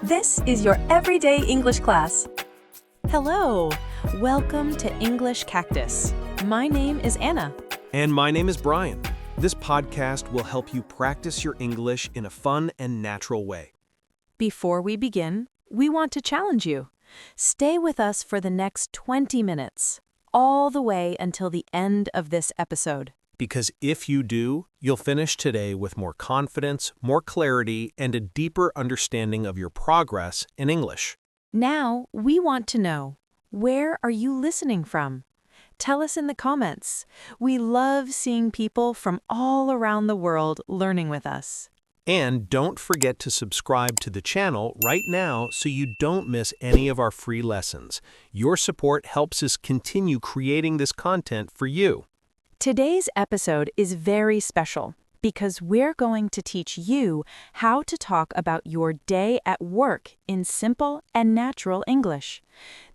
This is your everyday English class. Hello! Welcome to English Cactus. My name is Anna. And my name is Brian. This podcast will help you practice your English in a fun and natural way. Before we begin, we want to challenge you. Stay with us for the next 20 minutes, all the way until the end of this episode. Because if you do, you'll finish today with more confidence, more clarity, and a deeper understanding of your progress in English. Now, we want to know, where are you listening from? Tell us in the comments. We love seeing people from all around the world learning with us. And don't forget to subscribe to the channel right now so you don't miss any of our free lessons. Your support helps us continue creating this content for you. Today's episode is very special because we're going to teach you how to talk about your day at work in simple and natural English.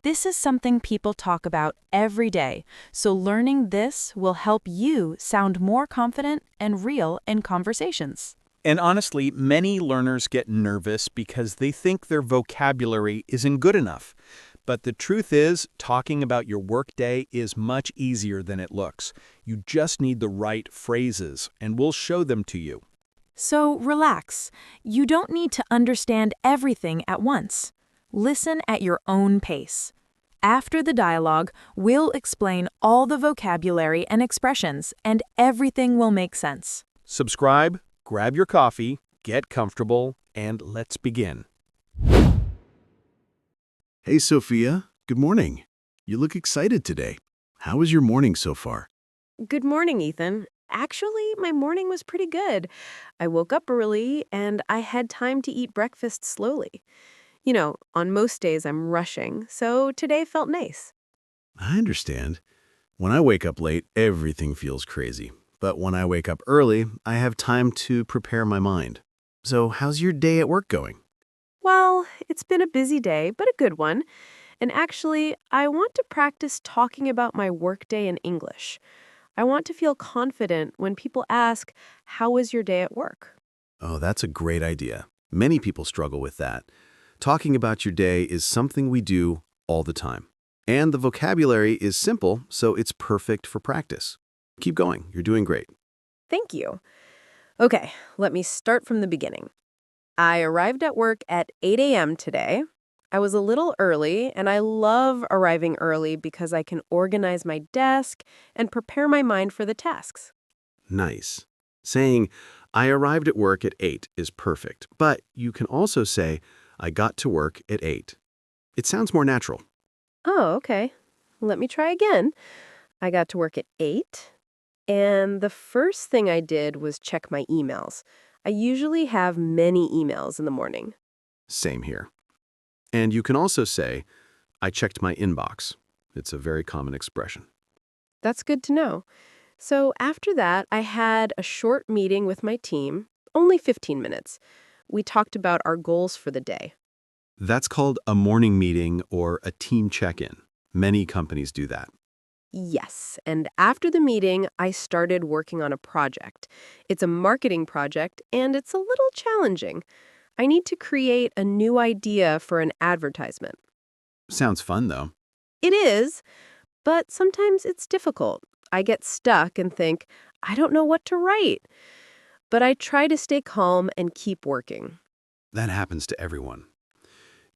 This is something people talk about every day, so learning this will help you sound more confident and real in conversations. And honestly, many learners get nervous because they think their vocabulary isn't good enough. But the truth is, talking about your workday is much easier than it looks. You just need the right phrases, and we'll show them to you. So relax. You don't need to understand everything at once. Listen at your own pace. After the dialogue, we'll explain all the vocabulary and expressions, and everything will make sense. Subscribe, grab your coffee, get comfortable, and let's begin. Hey, Sophia. Good morning. You look excited today. How was your morning so far? Good morning, Ethan. Actually, my morning was pretty good. I woke up early and I had time to eat breakfast slowly. You know, on most days I'm rushing, so today felt nice. I understand. When I wake up late, everything feels crazy. But when I wake up early, I have time to prepare my mind. So how's your day at work going? Well, it's been a busy day, but a good one. And actually, I want to practice talking about my workday in English. I want to feel confident when people ask, "How was your day at work?" Oh, that's a great idea. Many people struggle with that. Talking about your day is something we do all the time. And the vocabulary is simple, so it's perfect for practice. Keep going. You're doing great. Thank you. Okay, let me start from the beginning. I arrived at work at 8 a.m. today. I was a little early, and I love arriving early because I can organize my desk and prepare my mind for the tasks. Nice. Saying, I arrived at work at 8 is perfect, but you can also say, I got to work at 8. It sounds more natural. Oh, okay. Let me try again. I got to work at 8, and the first thing I did was check my emails. I usually have many emails in the morning. Same here. And you can also say, I checked my inbox. It's a very common expression. That's good to know. So after that, I had a short meeting with my team, only 15 minutes. We talked about our goals for the day. That's called a morning meeting or a team check-in. Many companies do that. Yes, and after the meeting, I started working on a project. It's a marketing project, and it's a little challenging. I need to create a new idea for an advertisement. Sounds fun, though. It is, but sometimes it's difficult. I get stuck and think, I don't know what to write. But I try to stay calm and keep working. That happens to everyone.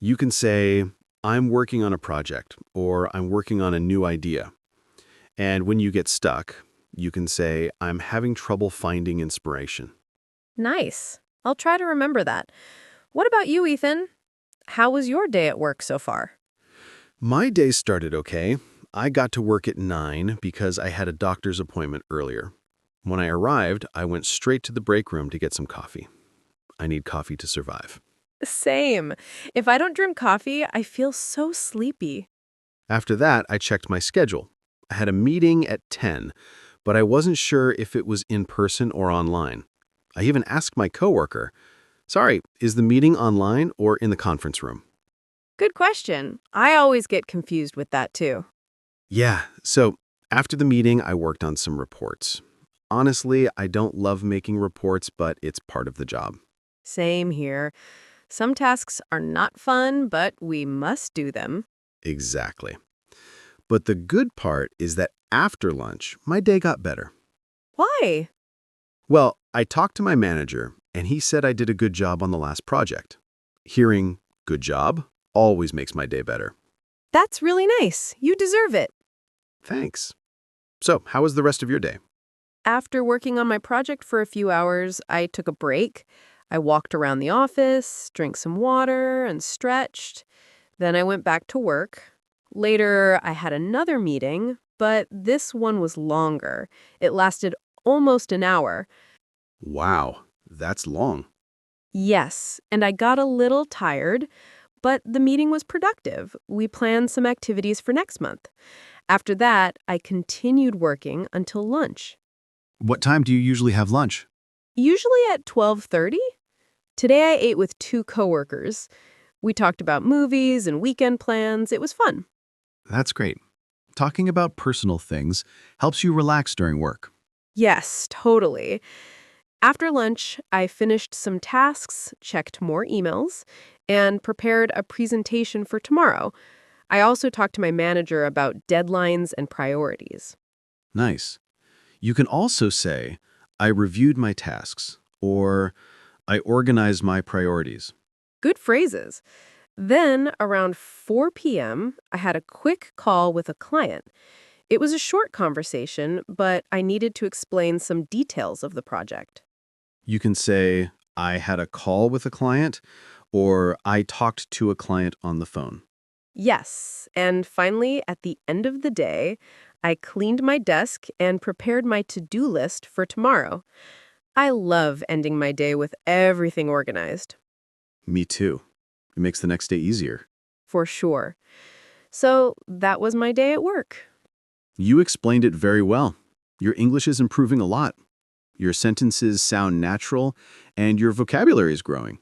You can say, I'm working on a project, or I'm working on a new idea. And when you get stuck, you can say, I'm having trouble finding inspiration. Nice. I'll try to remember that. What about you, Ethan? How was your day at work so far? My day started okay. I got to work at 9 because I had a doctor's appointment earlier. When I arrived, I went straight to the break room to get some coffee. I need coffee to survive. Same. If I don't drink coffee, I feel so sleepy. After that, I checked my schedule. I had a meeting at 10, but I wasn't sure if it was in person or online. I even asked my coworker, sorry, is the meeting online or in the conference room? Good question. I always get confused with that too. Yeah, so after the meeting, I worked on some reports. Honestly, I don't love making reports, but it's part of the job. Same here. Some tasks are not fun, but we must do them. Exactly. But the good part is that after lunch, my day got better. Why? Well, I talked to my manager, and he said I did a good job on the last project. Hearing "good job" always makes my day better. That's really nice. You deserve it. Thanks. So, how was the rest of your day? After working on my project for a few hours, I took a break. I walked around the office, drank some water, and stretched. Then I went back to work. Later, I had another meeting, but this one was longer. It lasted almost an hour. Wow, that's long. Yes, and I got a little tired, but the meeting was productive. We planned some activities for next month. After that, I continued working until lunch. What time do you usually have lunch? Usually at 12:30. Today I ate with two coworkers. We talked about movies and weekend plans. It was fun. That's great. Talking about personal things helps you relax during work. Yes, totally. After lunch, I finished some tasks, checked more emails, and prepared a presentation for tomorrow. I also talked to my manager about deadlines and priorities. Nice. You can also say, I reviewed my tasks, or I organized my priorities. Good phrases. Then, around 4 p.m., I had a quick call with a client. It was a short conversation, but I needed to explain some details of the project. You can say, I had a call with a client, or I talked to a client on the phone. Yes, and finally, at the end of the day, I cleaned my desk and prepared my to-do list for tomorrow. I love ending my day with everything organized. Me too. It makes the next day easier. For sure. So that was my day at work. You explained it very well. Your English is improving a lot. Your sentences sound natural, and your vocabulary is growing.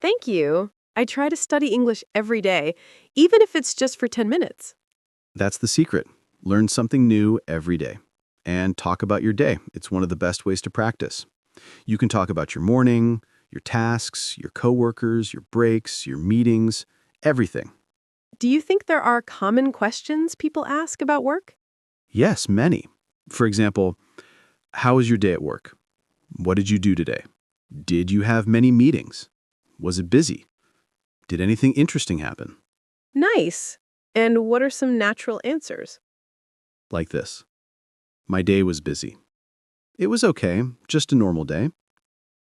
Thank you. I try to study English every day, even if it's just for 10 minutes. That's the secret. Learn something new every day. And talk about your day. It's one of the best ways to practice. You can talk about your morning, your tasks, your coworkers, your breaks, your meetings, everything. Do you think there are common questions people ask about work? Yes, many. For example, how was your day at work? What did you do today? Did you have many meetings? Was it busy? Did anything interesting happen? Nice. And what are some natural answers? Like this. My day was busy. It was okay, just a normal day.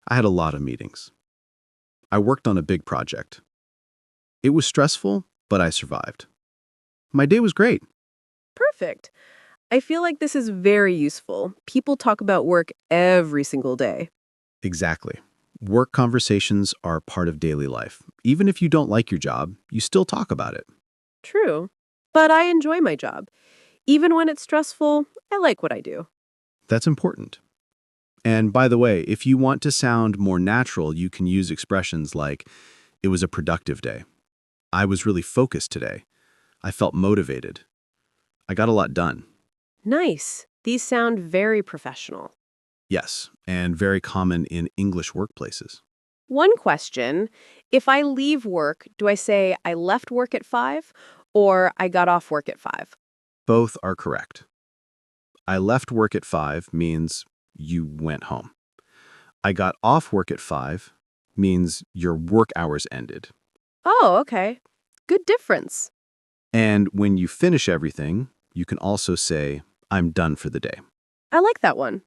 I had a lot of meetings. I worked on a big project. It was stressful, but I survived. My day was great. Perfect. I feel like this is very useful. People talk about work every single day. Exactly. Work conversations are part of daily life. Even if you don't like your job, you still talk about it. True. But I enjoy my job. Even when it's stressful, I like what I do. That's important. And by the way, if you want to sound more natural, you can use expressions like, it was a productive day. I was really focused today. I felt motivated. I got a lot done. Nice. These sound very professional. Yes, and very common in English workplaces. One question, if I leave work, do I say I left work at 5 or I got off work at 5? Both are correct. I left work at 5 means you went home. I got off work at 5 means your work hours ended. Oh, okay. Good difference. And when you finish everything, you can also say, I'm done for the day. I like that one.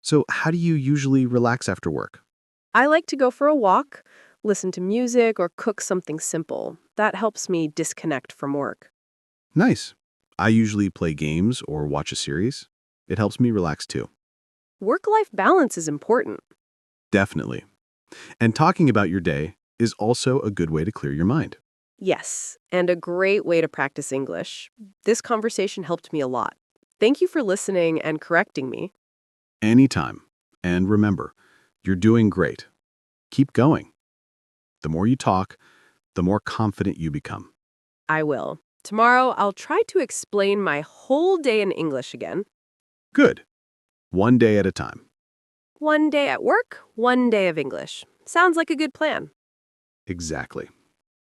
So how do you usually relax after work? I like to go for a walk, listen to music, or cook something simple. That helps me disconnect from work. Nice. I usually play games or watch a series. It helps me relax too. Work-life balance is important. Definitely. And talking about your day is also a good way to clear your mind. Yes, and a great way to practice English. This conversation helped me a lot. Thank you for listening and correcting me. Anytime. And remember, you're doing great. Keep going. The more you talk, the more confident you become. I will. Tomorrow, I'll try to explain my whole day in English again. Good. One day at a time. One day at work, one day of English. Sounds like a good plan. Exactly.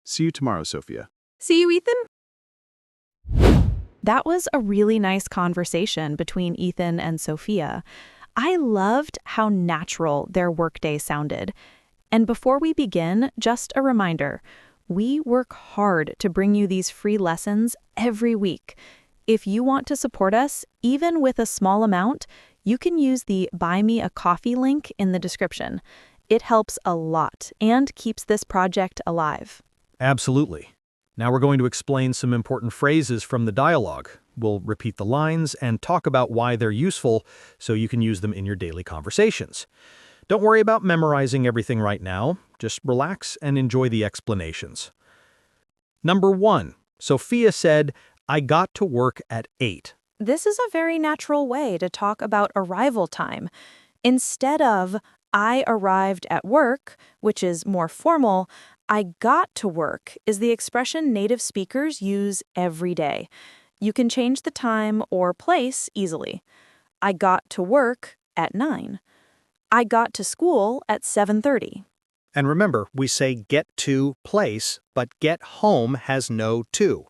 See you tomorrow, Sophia. See you, Ethan? That was a really nice conversation between Ethan and Sophia. I loved how natural their workday sounded. And before we begin, just a reminder, we work hard to bring you these free lessons every week. If you want to support us, even with a small amount, you can use the Buy Me a Coffee link in the description. It helps a lot and keeps this project alive. Absolutely. Now we're going to explain some important phrases from the dialogue. We'll repeat the lines and talk about why they're useful so you can use them in your daily conversations. Don't worry about memorizing everything right now. Just relax and enjoy the explanations. Number 1. Sophia said, "I got to work at 8." This is a very natural way to talk about arrival time. Instead of, I arrived at work, which is more formal, I got to work is the expression native speakers use every day. You can change the time or place easily. I got to work at 9. I got to school at 7:30. And remember, we say get to place, but get home has no to.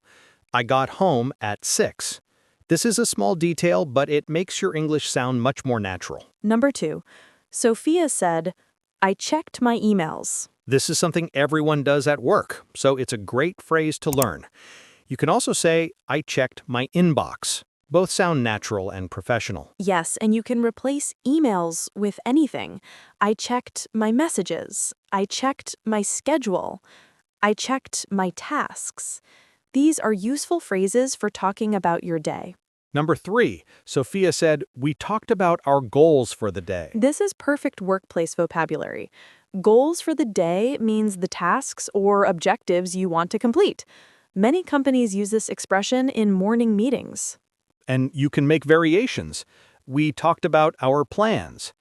I got home at 6. This is a small detail, but it makes your English sound much more natural. Number 2, Sophia said, I checked my emails. This is something everyone does at work, so it's a great phrase to learn. You can also say, I checked my inbox. Both sound natural and professional. Yes, and you can replace emails with anything. I checked my messages. I checked my schedule. I checked my tasks. These are useful phrases for talking about your day. Number 3, Sophia said, we talked about our goals for the day. This is perfect workplace vocabulary. Goals for the day means the tasks or objectives you want to complete. Many companies use this expression in morning meetings. And you can make variations. We talked about our plans.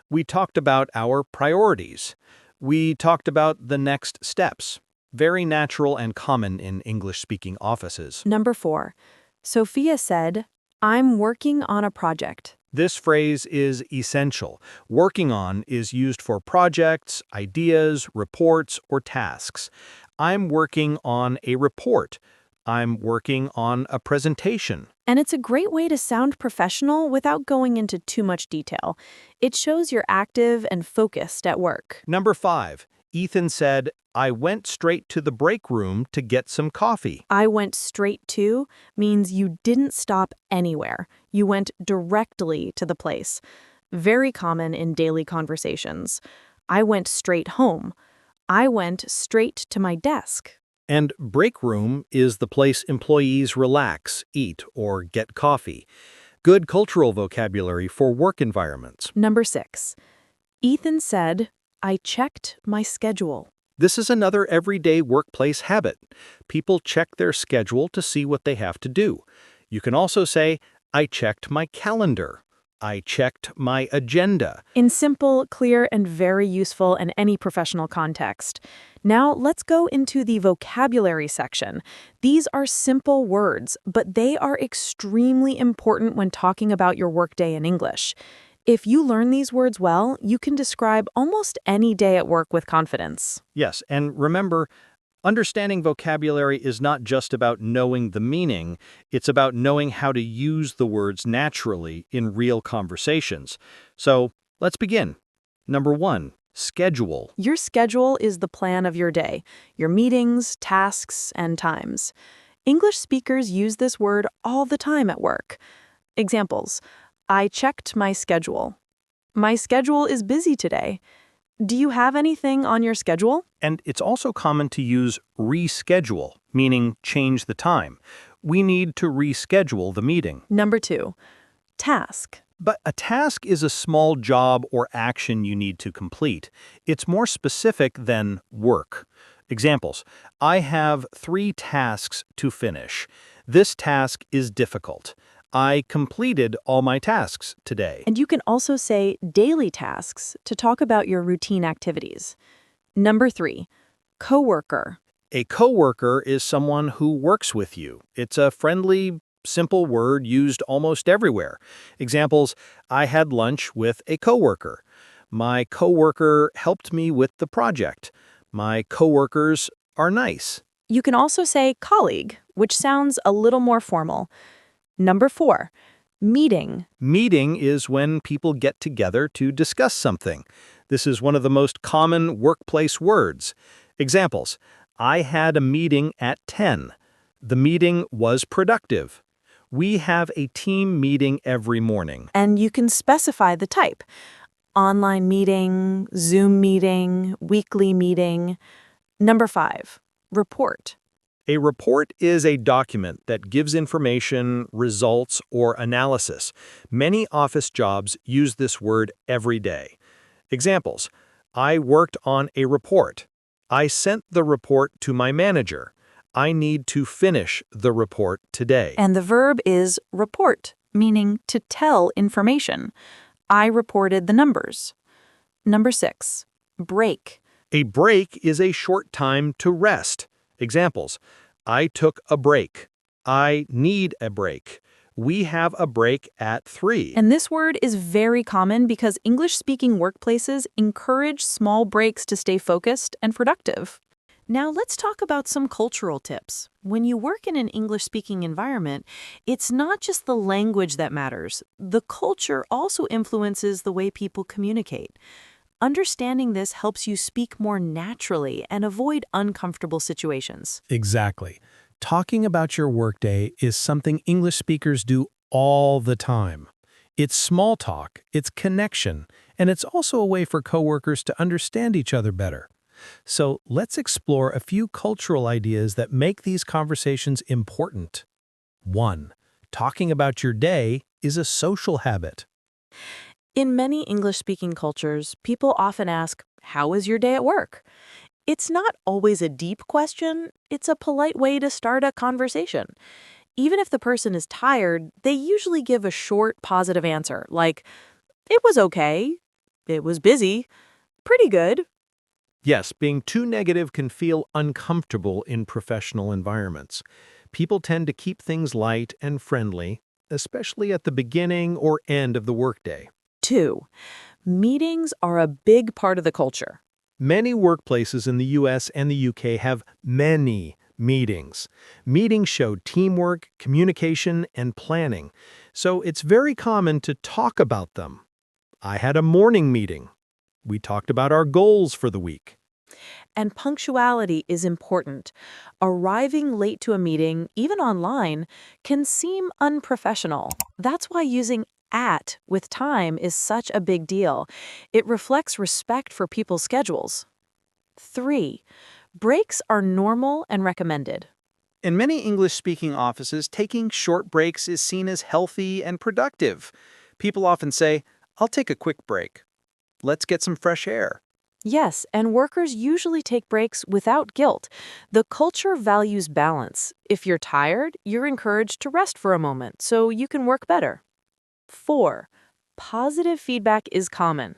We talked about our priorities. We talked about the next steps. Very natural and common in English-speaking offices. Number 4, Sophia said, I'm working on a project. This phrase is essential. Working on is used for projects, ideas, reports, or tasks. I'm working on a report. I'm working on a presentation. And it's a great way to sound professional without going into too much detail. It shows you're active and focused at work. Number 5, Ethan said, I went straight to the break room to get some coffee. I went straight to means you didn't stop anywhere. You went directly to the place. Very common in daily conversations. I went straight home. I went straight to my desk. And break room is the place employees relax, eat, or get coffee. Good cultural vocabulary for work environments. Number 6, Ethan said, I checked my schedule. This is another everyday workplace habit. People check their schedule to see what they have to do. You can also say, I checked my calendar. I checked my agenda. In simple, clear, and very useful in any professional context. Now let's go into the vocabulary section. These are simple words, but they are extremely important when talking about your workday in English. If you learn these words well, you can describe almost any day at work with confidence. Yes, and remember, understanding vocabulary is not just about knowing the meaning, it's about knowing how to use the words naturally in real conversations. So, let's begin. Number 1, schedule. Your schedule is the plan of your day, your meetings, tasks, and times. English speakers use this word all the time at work. Examples: I checked my schedule. My schedule is busy today. Do you have anything on your schedule? And it's also common to use reschedule, meaning change the time. We need to reschedule the meeting. Number 2, task. But a task is a small job or action you need to complete. It's more specific than work. Examples: I have 3 tasks to finish. This task is difficult. I completed all my tasks today. And you can also say daily tasks to talk about your routine activities. Number 3, coworker. A coworker is someone who works with you. It's a friendly, simple word used almost everywhere. Examples: I had lunch with a coworker. My coworker helped me with the project. My coworkers are nice. You can also say colleague, which sounds a little more formal. Number 4, meeting. Meeting is when people get together to discuss something. This is one of the most common workplace words. Examples: I had a meeting at 10. The meeting was productive. We have a team meeting every morning. And you can specify the type. Online meeting, Zoom meeting, weekly meeting. Number 5, report. A report is a document that gives information, results, or analysis. Many office jobs use this word every day. Examples: I worked on a report. I sent the report to my manager. I need to finish the report today. And the verb is report, meaning to tell information. I reported the numbers. Number 6, break. A break is a short time to rest. Examples: I took a break. I need a break. We have a break at 3. And this word is very common because English-speaking workplaces encourage small breaks to stay focused and productive. Now let's talk about some cultural tips. When you work in an English-speaking environment, it's not just the language that matters. The culture also influences the way people communicate. Understanding this helps you speak more naturally and avoid uncomfortable situations. Exactly. Talking about your workday is something English speakers do all the time. It's small talk, it's connection, and it's also a way for coworkers to understand each other better. So let's explore a few cultural ideas that make these conversations important. 1. Talking about your day is a social habit. In many English-speaking cultures, people often ask, "How was your day at work?" It's not always a deep question, it's a polite way to start a conversation. Even if the person is tired, they usually give a short, positive answer, like, "It was okay," "It was busy," "Pretty good." Yes, being too negative can feel uncomfortable in professional environments. People tend to keep things light and friendly, especially at the beginning or end of the workday. 2. Meetings are a big part of the culture. Many workplaces in the US and the UK have many meetings. Meetings show teamwork, communication, and planning, so it's very common to talk about them. I had a morning meeting. We talked about our goals for the week. And punctuality is important. Arriving late to a meeting, even online, can seem unprofessional. That's why using at with time is such a big deal. It reflects respect for people's schedules. 3. Breaks are normal and recommended. In many English-speaking offices, taking short breaks is seen as healthy and productive. People often say, "I'll take a quick break. Let's get some fresh air." Yes, and workers usually take breaks without guilt. The culture values balance. If you're tired, you're encouraged to rest for a moment so you can work better. 4. Positive feedback is common.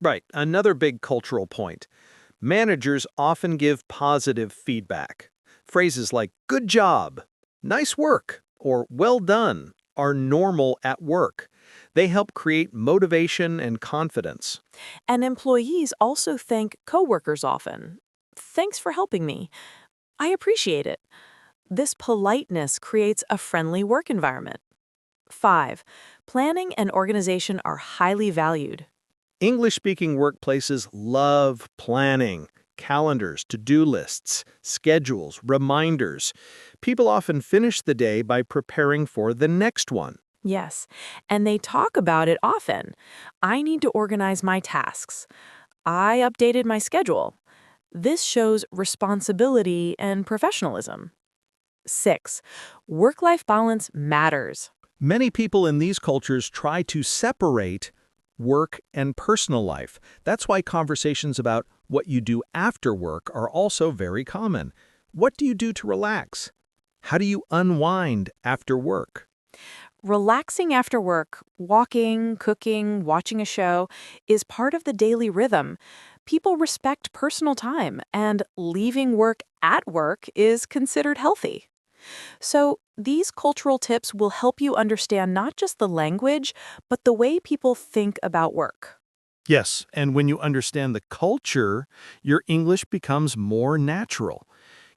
Right, another big cultural point. Managers often give positive feedback. Phrases like "good job," "nice work," or "well done" are normal at work. They help create motivation and confidence. And employees also thank coworkers often. "Thanks for helping me. I appreciate it." This politeness creates a friendly work environment. 5. Planning and organization are highly valued. English-speaking workplaces love planning. Calendars, to-do lists, schedules, reminders. People often finish the day by preparing for the next one. Yes, and they talk about it often. "I need to organize my tasks. I updated my schedule." This shows responsibility and professionalism. 6. Work-life balance matters. Many people in these cultures try to separate work and personal life. That's why conversations about what you do after work are also very common. What do you do to relax? How do you unwind after work? Relaxing after work, walking, cooking, watching a show, is part of the daily rhythm. People respect personal time, and leaving work at work is considered healthy. So, these cultural tips will help you understand not just the language, but the way people think about work. Yes, and when you understand the culture, your English becomes more natural.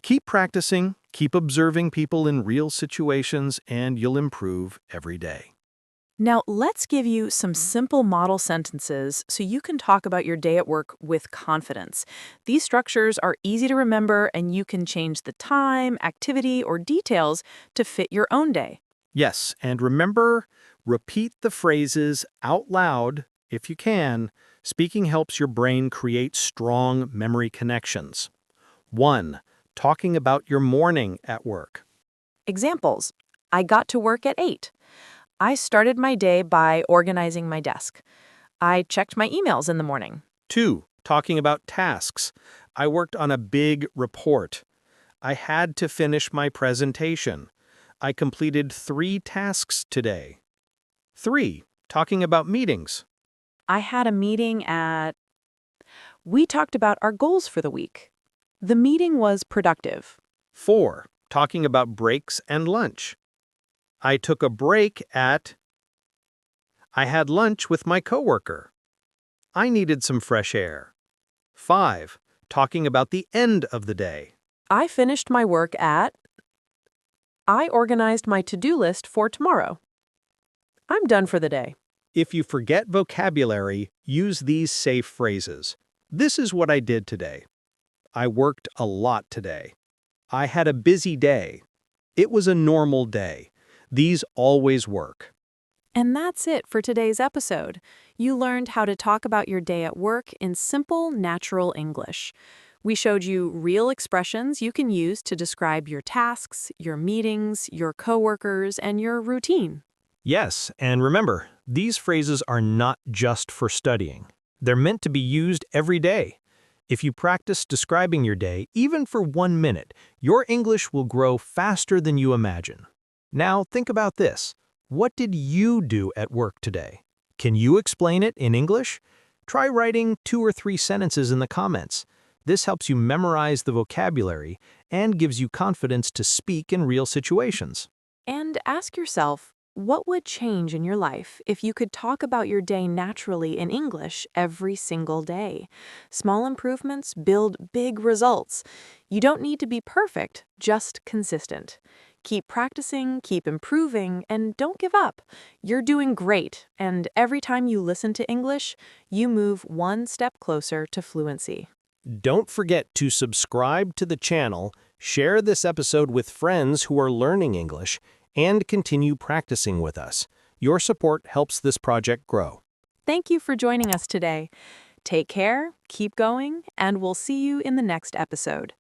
Keep practicing, keep observing people in real situations, and you'll improve every day. Now, let's give you some simple model sentences so you can talk about your day at work with confidence. These structures are easy to remember, and you can change the time, activity, or details to fit your own day. Yes, and remember, repeat the phrases out loud if you can. Speaking helps your brain create strong memory connections. 1. Talking about your morning at work. Examples: I got to work at 8. I started my day by organizing my desk. I checked my emails in the morning. 2. Talking about tasks. I worked on a big report. I had to finish my presentation. I completed 3 tasks today. 3. Talking about meetings. I had a meeting at... We talked about our goals for the week. The meeting was productive. 4. Talking about breaks and lunch. I took a break at... I had lunch with my coworker. I needed some fresh air. 5. Talking about the end of the day. I finished my work at... I organized my to-do list for tomorrow. I'm done for the day. If you forget vocabulary, use these safe phrases. This is what I did today. I worked a lot today. I had a busy day. It was a normal day. These always work. And that's it for today's episode. You learned how to talk about your day at work in simple, natural English. We showed you real expressions you can use to describe your tasks, your meetings, your coworkers, and your routine. Yes, and remember, these phrases are not just for studying. They're meant to be used every day. If you practice describing your day, even for 1 minute, your English will grow faster than you imagine. Now, think about this. What did you do at work today? Can you explain it in English? Try writing 2 or 3 sentences in the comments. This helps you memorize the vocabulary and gives you confidence to speak in real situations. And ask yourself, what would change in your life if you could talk about your day naturally in English every single day? Small improvements build big results. You don't need to be perfect, just consistent. Keep practicing, keep improving, and don't give up. You're doing great, and every time you listen to English, you move one step closer to fluency. Don't forget to subscribe to the channel, share this episode with friends who are learning English, and continue practicing with us. Your support helps this project grow. Thank you for joining us today. Take care, keep going, and we'll see you in the next episode.